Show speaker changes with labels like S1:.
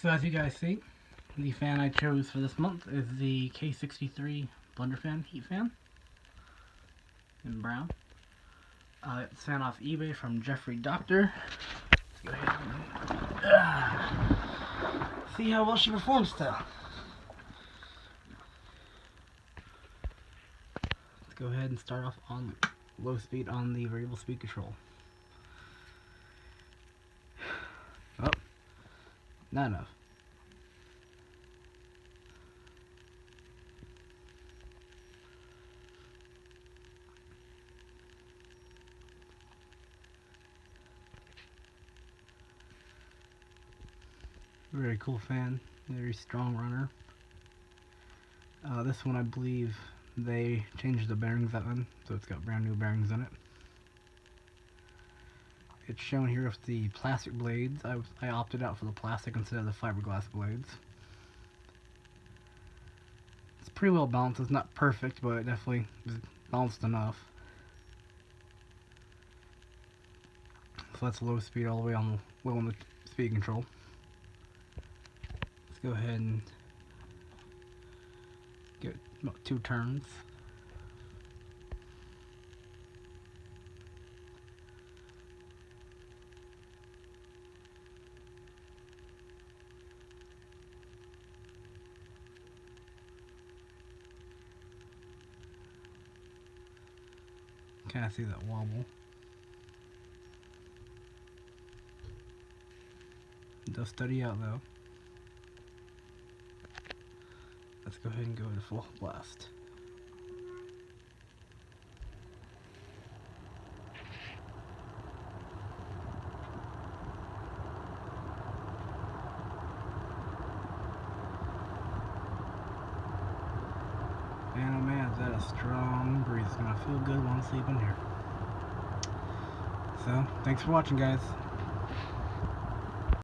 S1: So as you guys see, the fan I chose for this month is the K63 Blender Fan Heat Fan in brown. It's a fan off eBay from Jeffrey Doctor. Let's go ahead and see how well she performs still. Let's go ahead and start off on low speed on the variable speed control. Oh, not enough. Very cool fan, very strong runner. This one I believe they changed the bearings on, so it's got brand new bearings in it. It's shown here with the plastic blades. I opted out for the plastic instead of the fiberglass blades. It's pretty well balanced. It's not perfect, but it definitely is balanced enough. So that's low speed all the way on the speed control. Let's go ahead and get about 2 turns. Kind of see that wobble. It does steady out though. Let's go ahead and go to full blast. Man, oh man, is that a strong breeze. It's gonna feel good while I'm sleeping here. So, thanks for watching, guys.